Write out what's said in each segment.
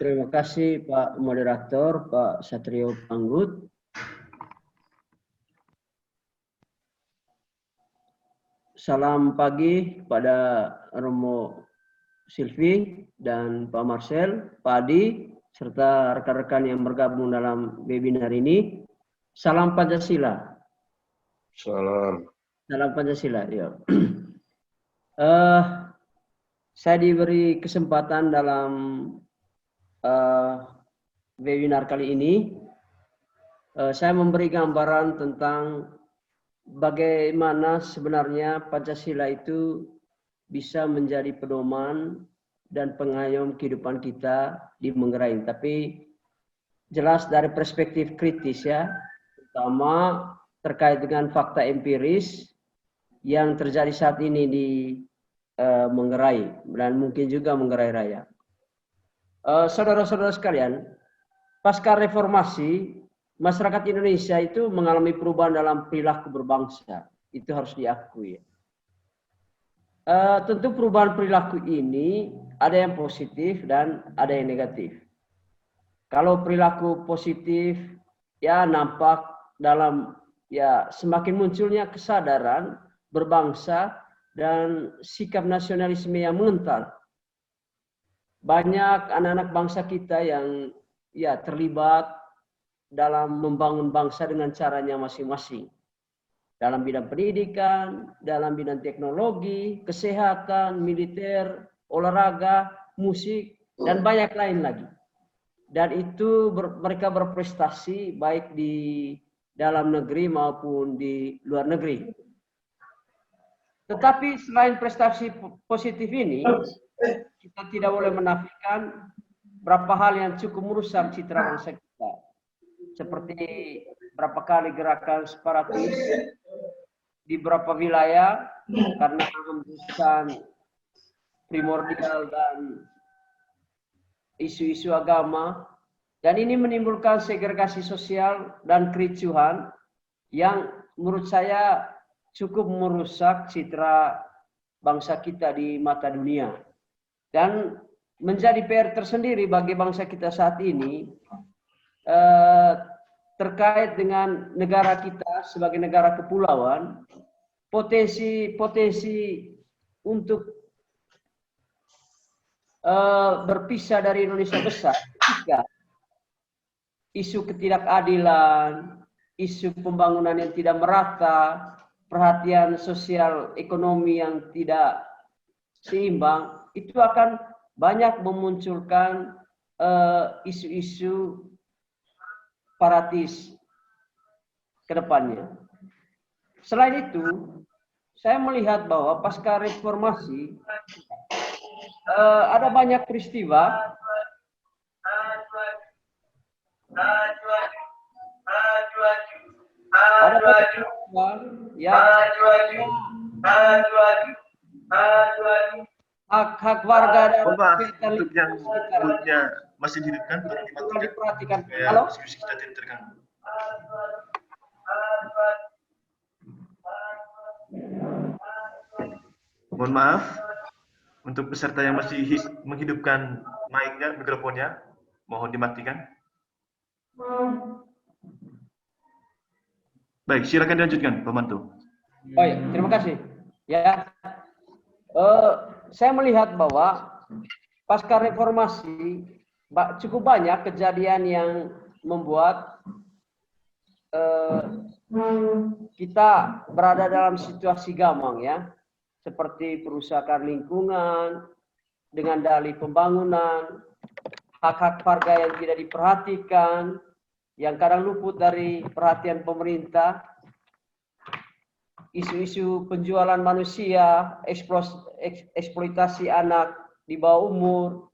Terima kasih Pak Moderator, Pak Satrio Panggut. Salam pagi pada Romo Silvi dan Pak Marcel, Pak Adi, serta rekan-rekan yang bergabung dalam webinar ini. Salam Pancasila. Salam. Salam Pancasila. Ya. Saya diberi kesempatan dalam webinar kali ini. Saya memberi gambaran tentang bagaimana sebenarnya Pancasila itu bisa menjadi pedoman dan pengayom kehidupan kita di Manggarai. Tapi jelas dari perspektif kritis ya, terutama terkait dengan fakta empiris yang terjadi saat ini di Manggarai dan mungkin juga Manggarai Raya. Saudara-saudara sekalian, pasca reformasi, masyarakat Indonesia itu mengalami perubahan dalam perilaku berbangsa. Itu harus diakui. Tentu perubahan perilaku ini ada yang positif dan ada yang negatif. Kalau perilaku positif ya nampak dalam ya semakin munculnya kesadaran berbangsa dan sikap nasionalisme yang mengental. Banyak anak-anak bangsa kita yang ya terlibat dalam membangun bangsa dengan caranya masing-masing. Dalam bidang pendidikan, dalam bidang teknologi, kesehatan, militer, olahraga, musik, dan banyak lain lagi. Dan itu mereka berprestasi baik di dalam negeri maupun di luar negeri. Tetapi selain prestasi positif ini, kita tidak boleh menafikan beberapa hal yang cukup merusak citra bangsa kita. Seperti berapa kali gerakan separatis di beberapa wilayah karena hembusan primordial dan isu-isu agama, dan ini menimbulkan segregasi sosial dan kericuhan yang menurut saya cukup merusak citra bangsa kita di mata dunia dan menjadi PR tersendiri bagi bangsa kita saat ini terkait dengan negara kita sebagai negara kepulauan. Potensi untuk berpisah dari Indonesia besar ketika isu ketidakadilan, isu pembangunan yang tidak merata, perhatian sosial ekonomi yang tidak seimbang, itu akan banyak memunculkan isu-isu separatis ke depannya. Selain itu, saya melihat bahwa pasca reformasi ada banyak peristiwa hak warga dan yang masih dihidupkan diperhatikan. Halo? Kita tidak terganggu. Mohon maaf untuk peserta yang masih menghidupkan mic-nya, mikrofonnya, mohon dimatikan. Baik, silakan dilanjutkan, Pak Mantu. Oh ya, terima kasih. Ya, saya melihat bahwa pasca reformasi cukup banyak kejadian yang membuat kita berada dalam situasi gamang ya, seperti perusakan lingkungan dengan dalih pembangunan, hak-hak warga yang tidak diperhatikan, yang kadang luput dari perhatian pemerintah, isu-isu penjualan manusia, eksploitasi anak di bawah umur,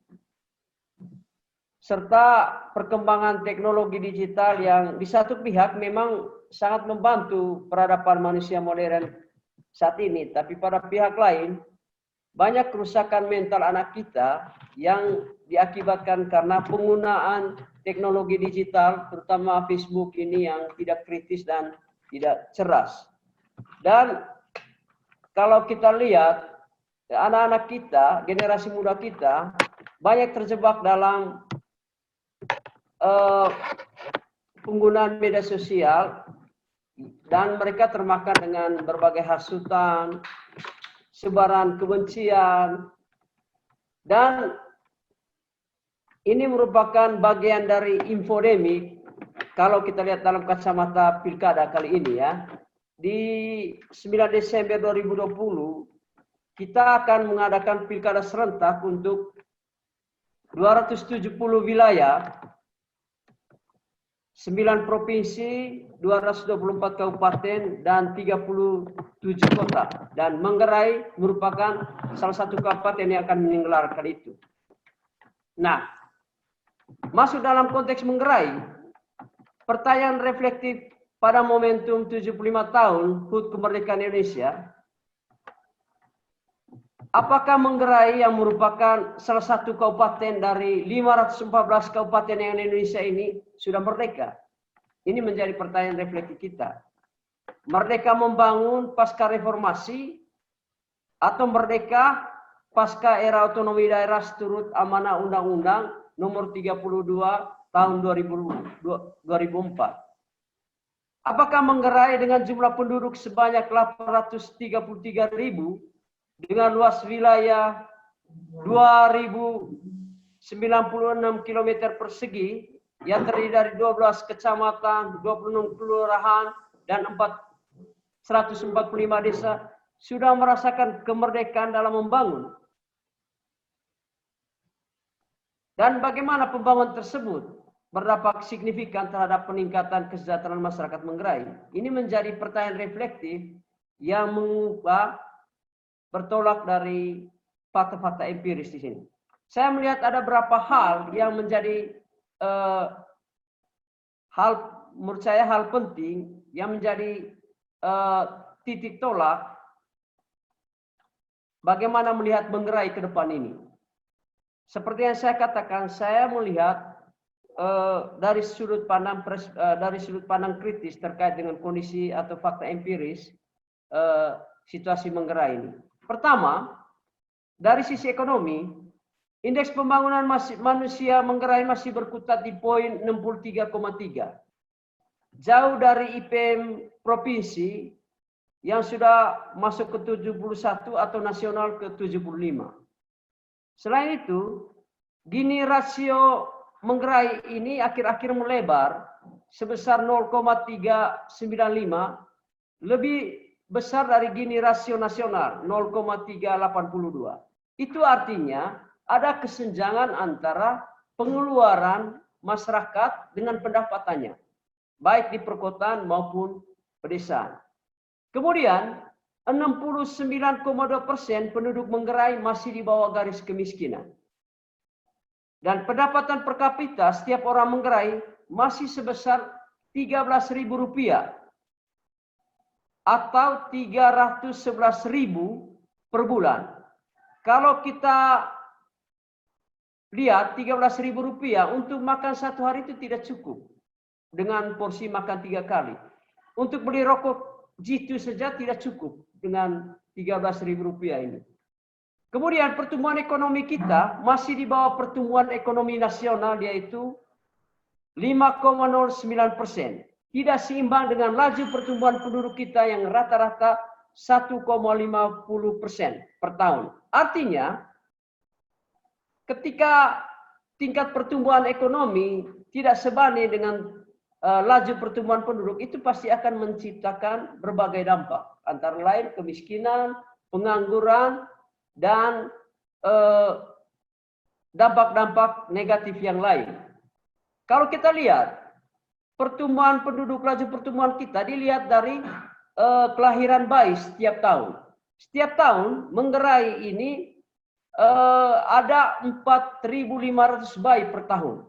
serta perkembangan teknologi digital yang di satu pihak memang sangat membantu peradaban manusia modern saat ini, tapi pada pihak lain banyak kerusakan mental anak kita yang diakibatkan karena penggunaan teknologi digital, terutama Facebook ini yang tidak kritis dan tidak cerdas. Dan kalau kita lihat anak-anak kita, generasi muda kita banyak terjebak dalam eh, penggunaan media sosial dan mereka termakan dengan berbagai hasutan, sebaran kebencian, dan ini merupakan bagian dari infodemik. Kalau kita lihat dalam kacamata pilkada kali ini ya, di 9 Desember 2020 kita akan mengadakan pilkada serentak untuk 270 wilayah, 9 provinsi, 224 kabupaten, dan 37 kota. Dan Manggarai merupakan salah satu kabupaten yang akan menggelarkan itu. Nah, masuk dalam konteks Manggarai, pertanyaan reflektif pada momentum 75 tahun HUT kemerdekaan Indonesia, apakah Manggarai yang merupakan salah satu kabupaten dari 514 kabupaten yang Indonesia ini sudah merdeka? Ini menjadi pertanyaan reflektif kita. Merdeka membangun pasca reformasi atau merdeka pasca era otonomi daerah seturut amanah Undang-Undang nomor 32 tahun 2004. Apakah Manggarai dengan jumlah penduduk sebanyak 833.000 dengan luas wilayah 2.096 km persegi yang terdiri dari 12 kecamatan, 26 kelurahan, dan 145 desa sudah merasakan kemerdekaan dalam membangun? Dan bagaimana pembangunan tersebut berdampak signifikan terhadap peningkatan kesejahteraan masyarakat Manggarai? Ini menjadi pertanyaan reflektif yang mengubah bertolak dari fakta-fakta empiris di sini. Saya melihat ada beberapa hal yang menjadi menurut saya hal penting yang menjadi titik tolak bagaimana melihat Manggarai ke depan ini. Seperti yang saya katakan, saya melihat dari sudut pandang kritis terkait dengan kondisi atau fakta empiris situasi Manggarai ini. Pertama, dari sisi ekonomi, indeks pembangunan manusia Manggarai masih berkutat di poin 63,3. Jauh dari IPM provinsi yang sudah masuk ke 71 atau nasional ke 75. Selain itu, Gini rasio Manggarai ini akhir-akhir melebar sebesar 0,395, lebih besar dari Gini rasio nasional 0,382. Itu artinya ada kesenjangan antara pengeluaran masyarakat dengan pendapatannya, baik di perkotaan maupun pedesaan. Kemudian 69,2% penduduk Manggarai masih di bawah garis kemiskinan. Dan pendapatan per kapita setiap orang Manggarai masih sebesar Rp13.000 atau 311.000 per bulan. Kalau kita lihat Rp13.000 untuk makan satu hari itu tidak cukup dengan porsi makan 3 kali. Untuk beli rokok G2 saja tidak cukup dengan Rp13.000 ini. Kemudian pertumbuhan ekonomi kita masih di bawah pertumbuhan ekonomi nasional, yaitu 5,09%. Tidak seimbang dengan laju pertumbuhan penduduk kita yang rata-rata 1,50% per tahun. Artinya, ketika tingkat pertumbuhan ekonomi tidak sebanding dengan laju pertumbuhan penduduk, itu pasti akan menciptakan berbagai dampak, antara lain kemiskinan, pengangguran, dan dampak-dampak negatif yang lain. Kalau kita lihat pertumbuhan penduduk, laju pertumbuhan kita dilihat dari kelahiran bayi setiap tahun. Setiap tahun Manggarai ini ada 4.500 bayi per tahun.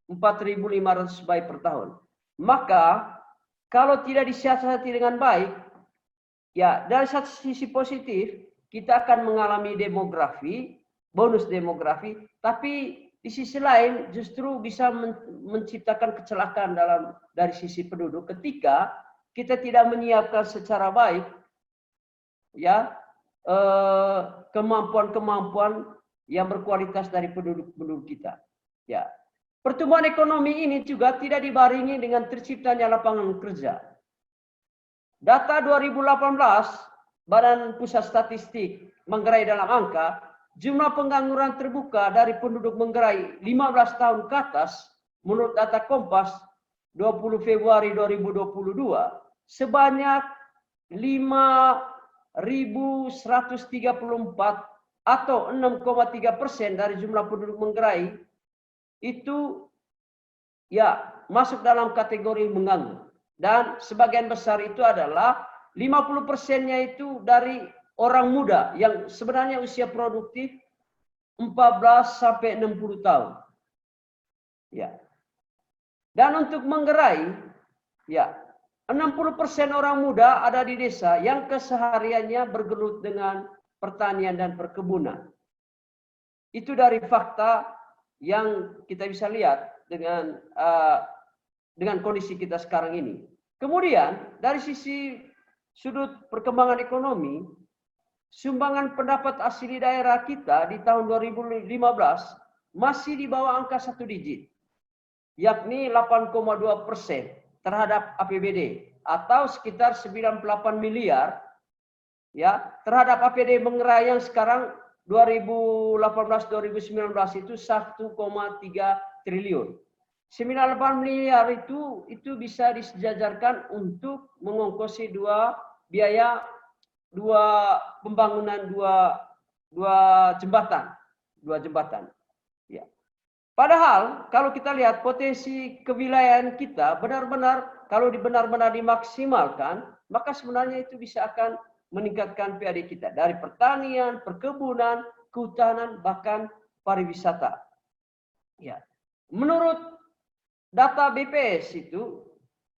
4.500 bayi per tahun. Maka kalau tidak disiasati dengan baik, ya dari satu sisi positif kita akan mengalami demografi, bonus demografi, tapi di sisi lain justru bisa menciptakan kecelakaan dari sisi penduduk ketika kita tidak menyiapkan secara baik ya kemampuan-kemampuan yang berkualitas dari penduduk kita. Ya. Pertumbuhan ekonomi ini juga tidak dibarengi dengan terciptanya lapangan kerja. Data 2018, Badan Pusat Statistik menggerai dalam angka, jumlah pengangguran terbuka dari penduduk menggerai 15 tahun ke atas, menurut data Kompas 20 Februari 2022, sebanyak 5.134 atau 6,3% dari jumlah penduduk menggerai itu ya masuk dalam kategori menganggur. Dan sebagian besar itu adalah 50%-nya itu dari orang muda yang sebenarnya usia produktif 14 sampai 60 tahun. Ya. Dan untuk menggerai, ya 60% orang muda ada di desa yang kesehariannya bergelut dengan pertanian dan perkebunan. Itu dari fakta yang kita bisa lihat dengan kondisi kita sekarang ini. Kemudian dari sisi sudut perkembangan ekonomi, sumbangan pendapat asli daerah kita di tahun 2015 masih di bawah angka 1 digit, yakni 8,2% terhadap APBD atau sekitar 98 miliar ya terhadap APBD menggerai yang sekarang 2018-2019 itu 1,3 triliun. 98 miliar itu bisa disejajarkan untuk mengongkosi dua pembangunan dua jembatan. Ya. Padahal kalau kita lihat potensi kewilayahan kita benar-benar dimaksimalkan, maka sebenarnya itu bisa akan meningkatkan PAD kita dari pertanian, perkebunan, kehutanan, bahkan pariwisata. Ya. Menurut data BPS itu,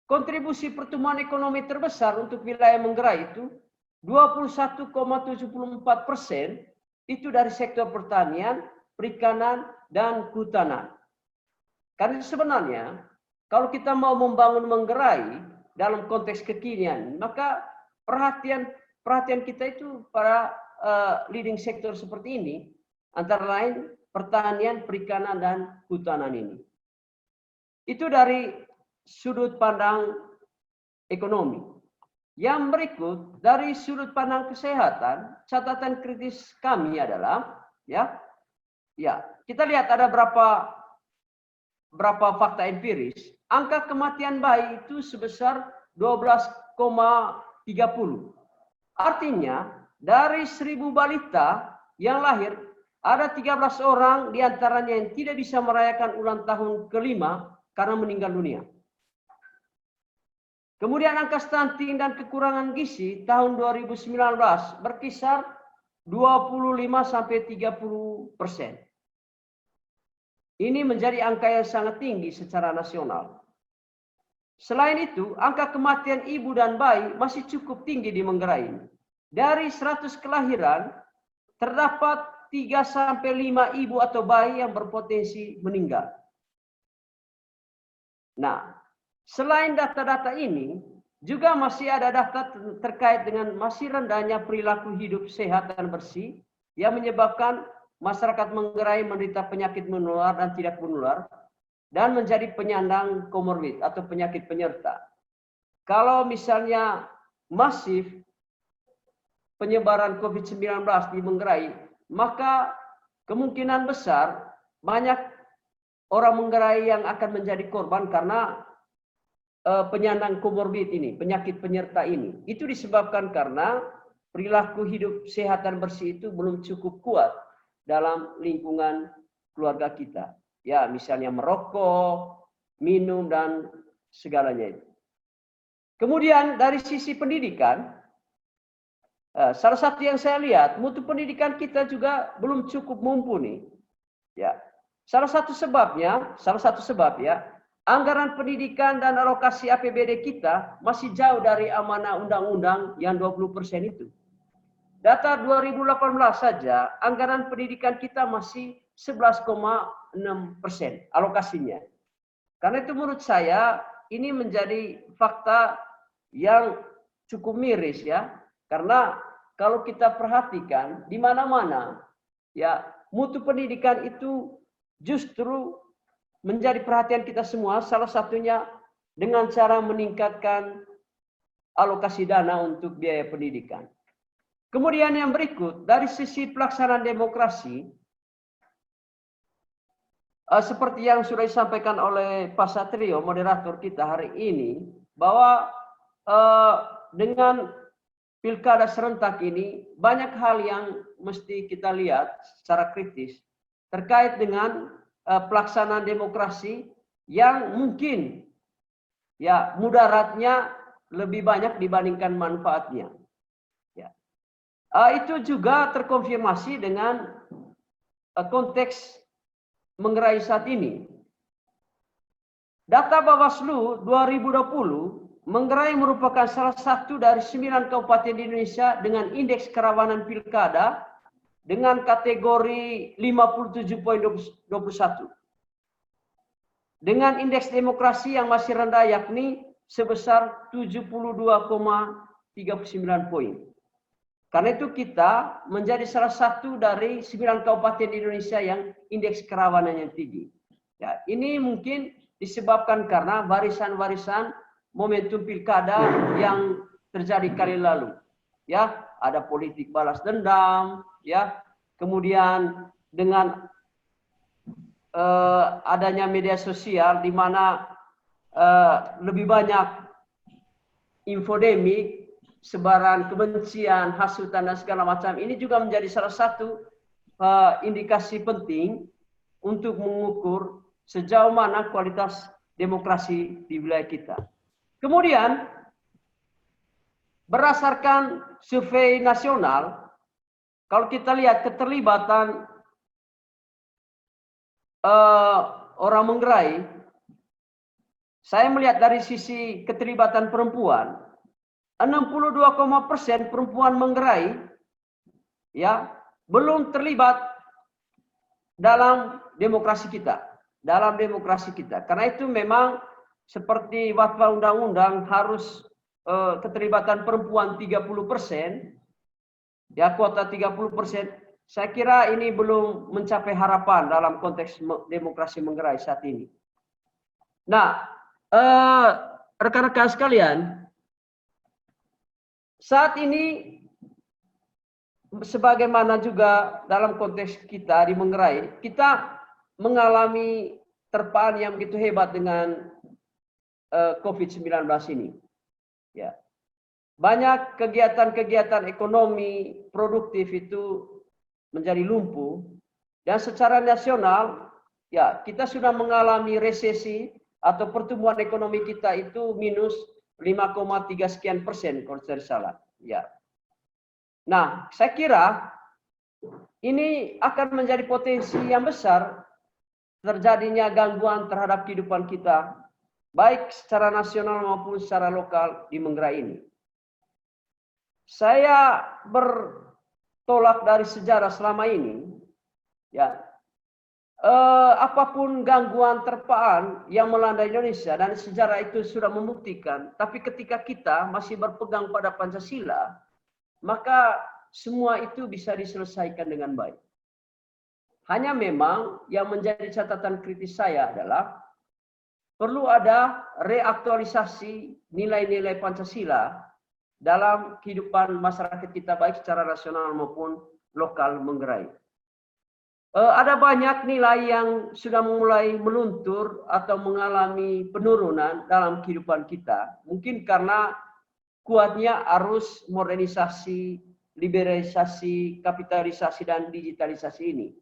kontribusi pertumbuhan ekonomi terbesar untuk wilayah menggerai itu 21,74% itu dari sektor pertanian, perikanan, dan kehutanan. Karena sebenarnya kalau kita mau membangun menggerai dalam konteks kekinian, maka perhatian kita itu pada leading sektor seperti ini, antara lain pertanian, perikanan, dan kehutanan ini. Itu dari sudut pandang ekonomi. Yang berikut dari sudut pandang kesehatan, catatan kritis kami adalah ya kita lihat ada berapa fakta empiris. Angka kematian bayi itu sebesar 12,30. Artinya dari 1.000 balita yang lahir ada 13 orang diantaranya yang tidak bisa merayakan ulang tahun ke-5 karena meninggal dunia. Kemudian angka stunting dan kekurangan gizi tahun 2019 berkisar 25-30%. Ini menjadi angka yang sangat tinggi secara nasional. Selain itu, angka kematian ibu dan bayi masih cukup tinggi di Manggarai. Dari 100 kelahiran, terdapat 3-5 ibu atau bayi yang berpotensi meninggal. Nah, selain data-data ini, juga masih ada data terkait dengan masih rendahnya perilaku hidup sehat dan bersih yang menyebabkan masyarakat Manggarai menderita penyakit menular dan tidak menular dan menjadi penyandang komorbid atau penyakit penyerta. Kalau misalnya masif penyebaran COVID-19 di Manggarai, maka kemungkinan besar banyak orang Manggarai yang akan menjadi korban karena penyandang komorbid ini, penyakit penyerta ini. Itu disebabkan karena perilaku hidup sehat dan bersih itu belum cukup kuat dalam lingkungan keluarga kita. Ya, misalnya merokok, minum, dan segalanya itu. Kemudian dari sisi pendidikan, salah satu yang saya lihat, mutu pendidikan kita juga belum cukup mumpuni. Ya, salah satu sebab ya, anggaran pendidikan dan alokasi APBD kita masih jauh dari amanah undang-undang yang 20% itu. Data 2018 saja, anggaran pendidikan kita masih 11,6% alokasinya. Karena itu menurut saya, ini menjadi fakta yang cukup miris ya. Karena kalau kita perhatikan, di mana-mana, ya mutu pendidikan itu justru menjadi perhatian kita semua, salah satunya dengan cara meningkatkan alokasi dana untuk biaya pendidikan. Kemudian yang berikut, dari sisi pelaksanaan demokrasi, seperti yang sudah disampaikan oleh Pak Satrio, moderator kita hari ini, bahwa dengan pilkada serentak ini, banyak hal yang mesti kita lihat secara kritis terkait dengan pelaksanaan demokrasi yang mungkin ya mudaratnya lebih banyak dibandingkan manfaatnya. Ya. Itu juga terkonfirmasi dengan konteks Manggarai saat ini. Data Bawaslu 2020, Manggarai merupakan salah satu dari 9 kabupaten di Indonesia dengan indeks kerawanan pilkada dengan kategori 57.21. Dengan indeks demokrasi yang masih rendah yakni sebesar 72,39 poin. Karena itu kita menjadi salah satu dari 9 kabupaten di Indonesia yang indeks kerawanannya tinggi. Ya, ini mungkin disebabkan karena barisan-barisan momentum pilkada yang terjadi kali lalu. Ya, ada politik balas dendam, ya. Kemudian dengan adanya media sosial di mana lebih banyak infodemik, sebaran kebencian, hasutan dan segala macam, ini juga menjadi salah satu indikasi penting untuk mengukur sejauh mana kualitas demokrasi di wilayah kita. Kemudian berdasarkan survei nasional, kalau kita lihat keterlibatan orang Manggarai, saya melihat dari sisi keterlibatan perempuan, 62% perempuan Manggarai ya belum terlibat dalam demokrasi kita, Karena itu memang seperti fatwa undang-undang harus keterlibatan perempuan 30%, ya kuota 30%. Saya kira ini belum mencapai harapan dalam konteks demokrasi Manggarai saat ini. Nah, rekan-rekan sekalian, saat ini sebagaimana juga dalam konteks kita di Manggarai, kita mengalami terpaan yang begitu hebat dengan COVID-19 ini. Ya. Banyak kegiatan-kegiatan ekonomi produktif itu menjadi lumpuh, dan secara nasional ya kita sudah mengalami resesi atau pertumbuhan ekonomi kita itu minus 5,3 sekian persen kalau tidak salah. Ya. Nah, saya kira ini akan menjadi potensi yang besar terjadinya gangguan terhadap kehidupan kita, baik secara nasional maupun secara lokal di Manggarai ini. Saya bertolak dari sejarah selama ini, ya. Apapun gangguan terpaan yang melanda Indonesia, dan sejarah itu sudah membuktikan, tapi ketika kita masih berpegang pada Pancasila, maka semua itu bisa diselesaikan dengan baik. Hanya memang yang menjadi catatan kritis saya adalah perlu ada reaktualisasi nilai-nilai Pancasila dalam kehidupan masyarakat kita baik secara nasional maupun lokal Manggarai. Ada banyak nilai yang sudah mulai meluntur atau mengalami penurunan dalam kehidupan kita. Mungkin karena kuatnya arus modernisasi, liberalisasi, kapitalisasi, dan digitalisasi ini.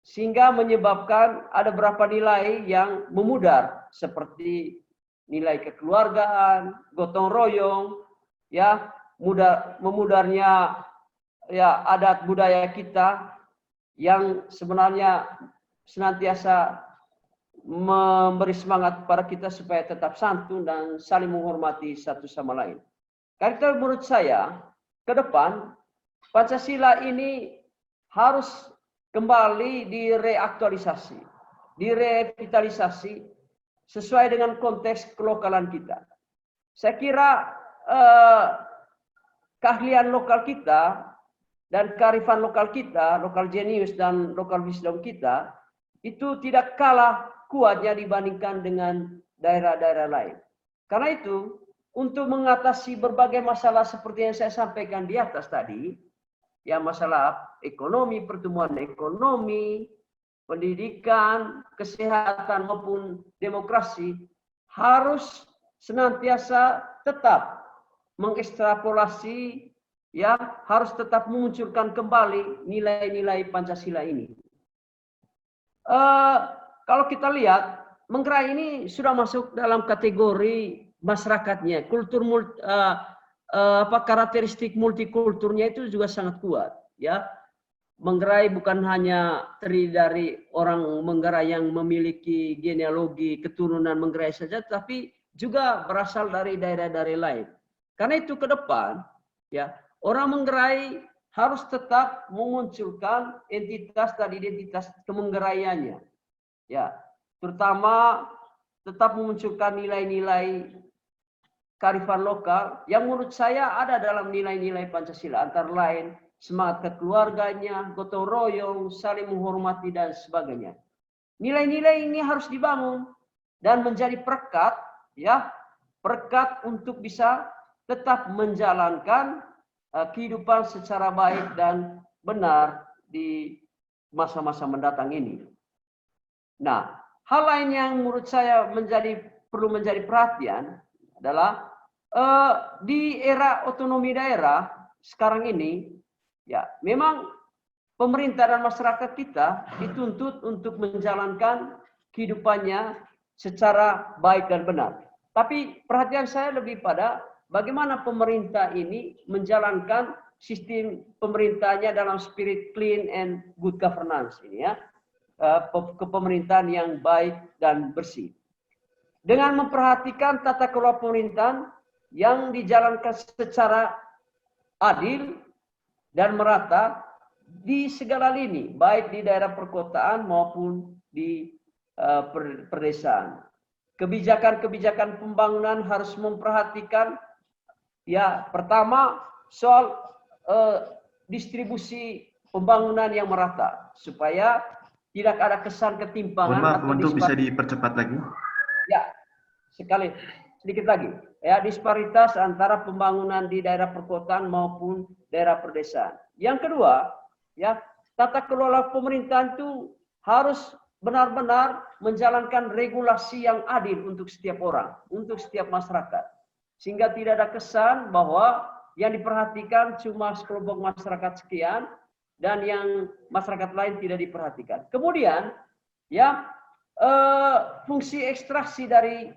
Sehingga menyebabkan ada beberapa nilai yang memudar, seperti nilai kekeluargaan, gotong royong, ya, memudarnya ya adat budaya kita yang sebenarnya senantiasa memberi semangat kepada kita supaya tetap santun dan saling menghormati satu sama lain. Karena itu menurut saya, ke depan Pancasila ini harus kembali direaktualisasi, direvitalisasi sesuai dengan konteks kelokalan kita. Saya kira keahlian lokal kita dan kearifan lokal kita, lokal genius dan lokal wisdom kita, itu tidak kalah kuatnya dibandingkan dengan daerah-daerah lain. Karena itu, untuk mengatasi berbagai masalah seperti yang saya sampaikan di atas tadi, ya masalah ekonomi, pertumbuhan ekonomi, pendidikan, kesehatan maupun demokrasi, harus senantiasa tetap mengekstrapolasi, ya harus tetap memunculkan kembali nilai-nilai Pancasila ini. Kalau kita lihat, Manggarai ini sudah masuk dalam kategori masyarakatnya, karakteristik multikulturnya itu juga sangat kuat, ya. Manggarai bukan hanya terdiri dari orang Manggarai yang memiliki genealogi keturunan Manggarai saja, tapi juga berasal dari daerah-daerah lain. Karena itu ke depan, ya orang Manggarai harus tetap memunculkan entitas dan identitas kemanggaraiannya, ya terutama tetap memunculkan nilai-nilai kearifan lokal yang menurut saya ada dalam nilai-nilai Pancasila, antara lain semangat kekeluarganya, gotong royong, saling menghormati dan sebagainya. Nilai-nilai ini harus dibangun dan menjadi perekat, ya, perekat untuk bisa tetap menjalankan kehidupan secara baik dan benar di masa-masa mendatang ini. Nah, hal lain yang menurut saya perlu menjadi perhatian adalah di era otonomi daerah sekarang ini, ya memang pemerintah dan masyarakat kita dituntut untuk menjalankan kehidupannya secara baik dan benar. Tapi perhatian saya lebih pada bagaimana pemerintah ini menjalankan sistem pemerintahnya dalam spirit clean and good governance ini, ya, kepemerintahan yang baik dan bersih. Dengan memperhatikan tata kelola pemerintahan yang dijalankan secara adil dan merata di segala lini, baik di daerah perkotaan maupun di perdesaan. Kebijakan-kebijakan pembangunan harus memperhatikan, ya pertama soal distribusi pembangunan yang merata supaya tidak ada kesan ketimpangan. Mohon maaf, untuk bisa dipercepat lagi. Ya, sedikit lagi. Ya, disparitas antara pembangunan di daerah perkotaan maupun daerah perdesaan. Yang kedua, ya, tata kelola pemerintahan itu harus benar-benar menjalankan regulasi yang adil untuk setiap orang, untuk setiap masyarakat. Sehingga tidak ada kesan bahwa yang diperhatikan cuma sekelompok masyarakat sekian dan yang masyarakat lain tidak diperhatikan. Kemudian, ya, fungsi ekstraksi dari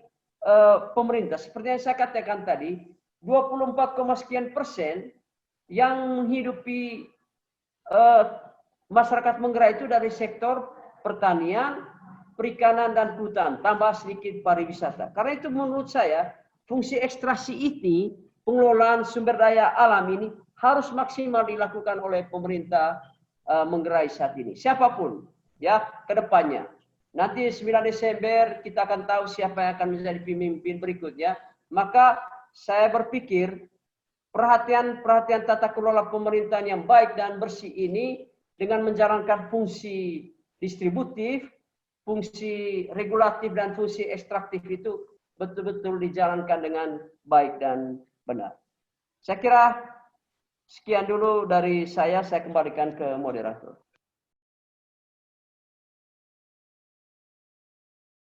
pemerintah, seperti yang saya katakan tadi, 24,sekian% yang menghidupi masyarakat Manggarai itu dari sektor pertanian, perikanan, dan hutan, tambah sedikit pariwisata. Karena itu menurut saya, fungsi ekstraksi ini, pengelolaan sumber daya alam ini, harus maksimal dilakukan oleh pemerintah Manggarai saat ini. Siapapun, ya, ke depannya. Nanti 9 Desember kita akan tahu siapa yang akan menjadi pemimpin berikutnya. Maka saya berpikir perhatian tata kelola pemerintahan yang baik dan bersih ini dengan menjalankan fungsi distributif, fungsi regulatif, dan fungsi ekstraktif itu betul-betul dijalankan dengan baik dan benar. Saya kira sekian dulu dari saya kembalikan ke moderator.